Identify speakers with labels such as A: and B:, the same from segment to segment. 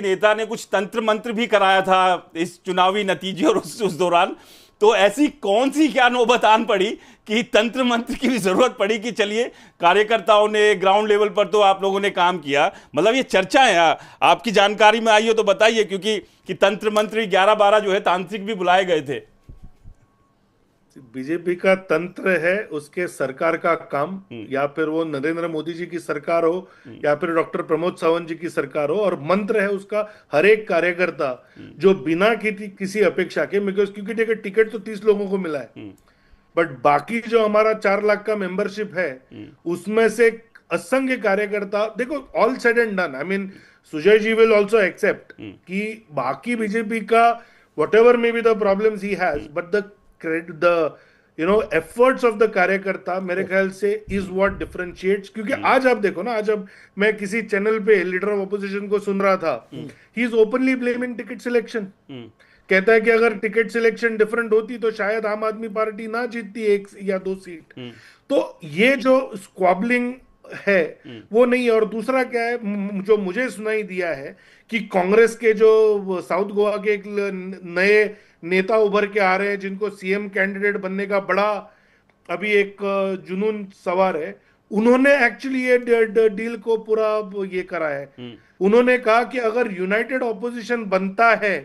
A: नेता ने कुछ तंत्र मंत्र भी कराया था इस चुनावी नतीजे और उस दौरान। तो ऐसी कौन सी क्या नौबत आन पड़ी कि तंत्र मंत्र की भी जरूरत पड़ी कि चलिए कार्यकर्ताओं ने ग्राउंड लेवल पर तो आप लोगों ने काम किया। मतलब ये चर्चा है, आपकी जानकारी में आई हो तो बताइए, क्योंकि कि तंत्र मंत्र 11-12 जो है तांत्रिक भी बुलाए गए थे।
B: बीजेपी का तंत्र है उसके सरकार का काम, या फिर वो नरेंद्र मोदी जी की सरकार हो या फिर डॉक्टर प्रमोद सावंत जी की सरकार हो, और मंत्र है उसका हर एक कार्यकर्ता जो बिना किसी अपेक्षा के, बिकॉज क्योंकि टिकट तो 30 लोगों को मिला है, बट बाकी जो हमारा 4 लाख का मेंबरशिप है उसमें से असंख्य कार्यकर्ता, देखो all said and done, I mean Sujay ji will also accept कि बाकी बीजेपी का whatever may be the problems he has, but the credit, the efforts of the कार्यकर्ता मेरे ख्याल से is what differentiates। क्योंकि आज आप देखो ना, आज अब मैं किसी चैनल पे लीडर ऑफ ऑपोजिशन को सुन रहा था, he is openly blaming ticket selection. कहता है कि अगर टिकट सिलेक्शन डिफरेंट होती तो शायद आम आदमी पार्टी ना जीतती 1 या 2 सीट। तो ये जो स्क्वाबलिंग है वो नहीं है। और दूसरा क्या है जो मुझे सुनाई दिया है कि कांग्रेस के जो साउथ गोवा के एक नए नेता उभर के आ रहे हैं जिनको सीएम कैंडिडेट बनने का बड़ा अभी एक जुनून सवार है, उन्होंने एक्चुअली ये डील को पूरा ये करा है। उन्होंने कहा कि अगर यूनाइटेड ऑपोजिशन बनता है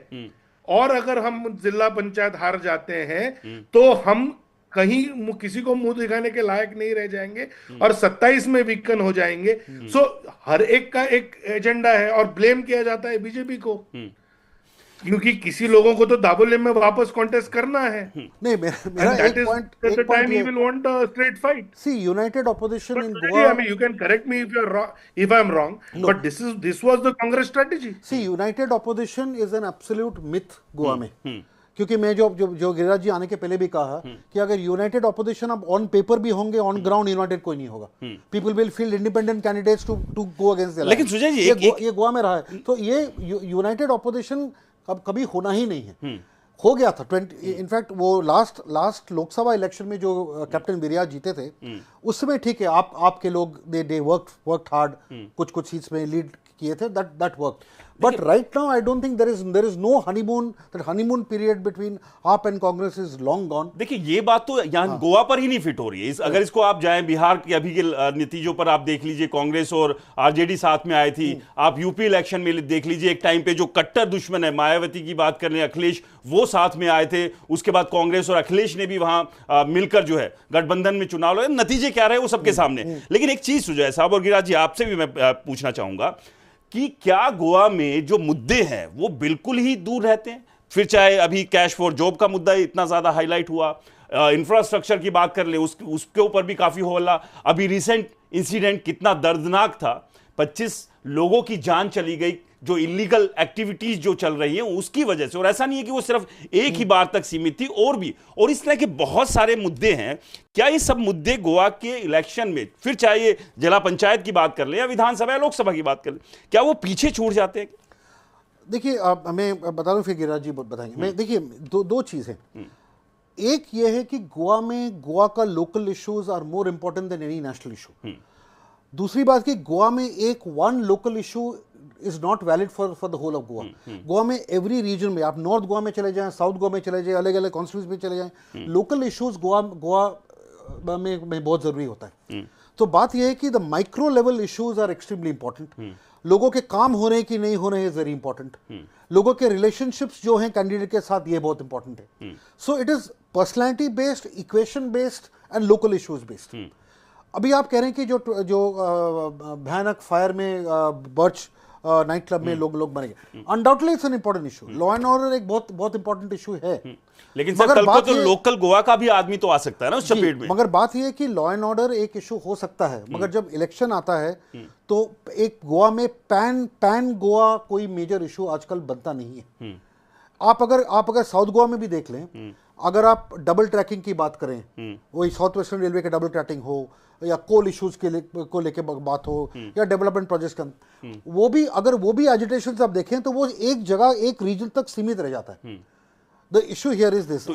B: और अगर हम जिला पंचायत हार जाते हैं तो हम कहीं किसी को मुंह दिखाने के लायक नहीं रह जाएंगे और 27 में वीकन हो जाएंगे। सो हर एक का एक एजेंडा है और ब्लेम किया जाता है बीजेपी को, क्योंकि किसी लोगों को तो दाबोले में वापस कॉन्टेस्ट करना है।
C: नहीं, मेरा एक point
B: he will want a straight fight.
C: See, united opposition in
B: But
C: Goa,
B: I mean, you can correct me if you're wrong, if I'm wrong,
C: No.
B: but this was the Congress strategy.
C: see, united opposition is an absolute myth Goa में। क्योंकि मैं जो गिरिराज जी आने के पहले भी कहा कि अगर यूनाइटेड ऑपोजिशन अब ऑन पेपर भी होंगे, ऑन ग्राउंड यूनाइटेड कोई नहीं होगा। People will field independent candidates to go against the.
A: लेकिन सुजय जी
C: ये गोवा में रहा है, तो ये यूनाइटेड ऑपोजिशन अब कभी होना ही नहीं है। हो गया था इनफैक्ट वो लास्ट लोकसभा इलेक्शन में जो कैप्टन बिरिया जीते थे उसमें ठीक है, आपके लोग दे वर्कड हार्ड, कुछ सीट्स में लीड किए थे, that worked. But right now, I don't think there is no honeymoon. That honeymoon period between AAP and Congress is long gone.
A: देखिए ये बात तो यहाँ गोवा पर ही नहीं फिट हो रही है। अगर इसको आप जाएं बिहार के अभी के नतीजों पर आप देख लीजिए, कांग्रेस और आरजेडी साथ में आई थी। आप यूपी इलेक्शन में देख लीजिए, एक टाइम पे जो कट्टर दुश्मन है मायावती की बात कर लें, अखिलेश, वो साथ में आए थे। उसके बाद कांग्रेस और अखिलेश ने भी वहां मिलकर जो है गठबंधन में चुनाव लड़े। नतीजे क्या रहे वो सबके सामने। लेकिन एक चीज सुजय साहब और गिरिराज जी आपसे भी मैं पूछना चाहूंगा कि क्या गोवा में जो मुद्दे हैं वो बिल्कुल ही दूर रहते हैं? फिर चाहे अभी कैश फॉर जॉब का मुद्दा इतना ज्यादा हाईलाइट हुआ, इंफ्रास्ट्रक्चर की बात कर ले उसके ऊपर भी काफी हल्ला। अभी रिसेंट इंसिडेंट कितना दर्दनाक था, 25 लोगों की जान चली गई जो इलीगल एक्टिविटीज जो चल रही हैं उसकी वजह से। और ऐसा नहीं है कि वो सिर्फ एक ही बार तक सीमित थी, और भी और इस तरह के बहुत सारे मुद्दे हैं। क्या ये सब मुद्दे गोवा के इलेक्शन में, फिर चाहे ये जिला पंचायत की बात कर ले या विधानसभा या लोकसभा की बात कर ले, क्या वो पीछे छूट जाते हैं?
C: देखिए मैं बता दूं, फिर गिरिराज जी बताएंगे। मैं देखिए दो चीजें, एक ये है कि गोवा का local issues are more important than any national issue. दूसरी बात कि गोवा में एक one local issue is not valid for the whole of Goa. Goa में एवरी रीजन में, आप नॉर्थ गोवा में चले जाएं, साउथ गोवा में चले जाएं, अलग अलग कॉन्स्टिट्यूंसी में चले जाएं, लोकल इश्यूज गोवा में बहुत जरूरी होता है। तो बात यह है कि the micro level issues are extremely important. लोगों के काम हो रहे कि नहीं हो रहे इज वेरी इंपॉर्टेंट। लोगों के रिलेशनशिप्स जो हैं कैंडिडेट के साथ, ये बहुत इंपॉर्टेंट है। So it is personality based, equation based and local issues based. अभी आप कह रहे हैं कि जो भयानक फायर में बर्च नाइट क्लब में लोग मरे गए, undoubtedly it's an important issue. Law and order एक बहुत इंपॉर्टेंट इशू है।
A: लेकिन सर कल को तो लोकल गोवा का भी आदमी तो आ सकता है ना उस चपेट में।
C: मगर बात यह है कि लॉ एंड ऑर्डर एक इशू हो सकता है, मगर जब इलेक्शन आता है तो एक गोवा में पैन गोवा कोई मेजर इशू आजकल बनता नहीं है। आप अगर साउथ गोवा में भी देख लें, अगर आप डबल ट्रैकिंग की बात करें, वही साउथ वेस्टर्न रेलवे के डबल ट्रैकिंग हो या कोल इश्यूज को लेके बात हो या डेवलपमेंट प्रोजेक्ट्स का, वो भी एजिटेशन आप देखें तो वो एक जगह एक रीजन तक सीमित रह जाता है। The issue here is this,
A: तो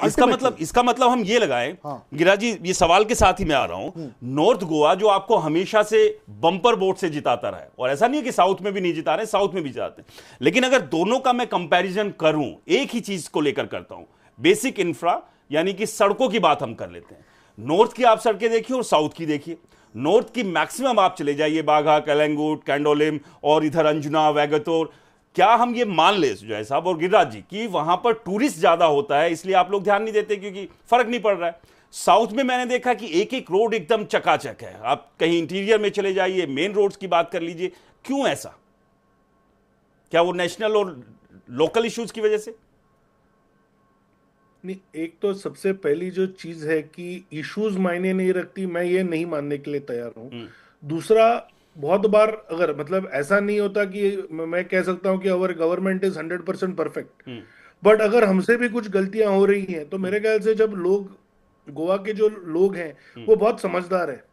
A: इसका मतलब हम ये लगाएं,
C: हाँ।
A: गिरा जी, ये सवाल के साथ ही मैं आ रहा हूं, नॉर्थ गोवा जो आपको हमेशा से बम्पर वोट से जिताता रहा है, और ऐसा नहीं है कि साउथ में भी नहीं जिता रहे, साउथ में भी जिताते हैं, लेकिन अगर दोनों का मैं कंपैरिजन करूं, एक ही चीज को लेकर करता हूं, बेसिक इंफ्रा, यानी कि सड़कों की बात हम कर लेते हैं। नॉर्थ की आप सड़कें देखिए और साउथ की देखिए। नॉर्थ की मैक्सिमम आप चले जाइए बाघा, कलंगुट, कैंडोलिम और इधर अंजुना, वैगतोर, क्या हम ये मान ले सुजय साहब और गिरिराज जी कि वहां पर टूरिस्ट ज्यादा होता है इसलिए आप लोग ध्यान नहीं देते क्योंकि फर्क नहीं पड़ रहा है? साउथ में मैंने देखा कि एक एक रोड एकदम चकाचक है, आप कहीं इंटीरियर में चले जाइए, मेन रोड्स की बात कर लीजिए, क्यों ऐसा? क्या वो नेशनल और लोकल इश्यूज की वजह से?
B: नहीं, एक तो सबसे पहली जो चीज है कि इश्यूज मायने नहीं रखती, मैं ये नहीं मानने के लिए तैयार हूं। दूसरा, बहुत बार अगर मतलब ऐसा नहीं होता कि मैं कह सकता हूं कि अवर गवर्नमेंट इज 100% परफेक्ट, बट अगर हमसे भी कुछ गलतियां हो रही हैं तो मेरे ख्याल से जब लोग, गोवा के जो लोग हैं वो बहुत समझदार है,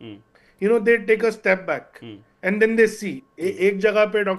B: they take a step back and then they see. एक जगह पे डॉक्टर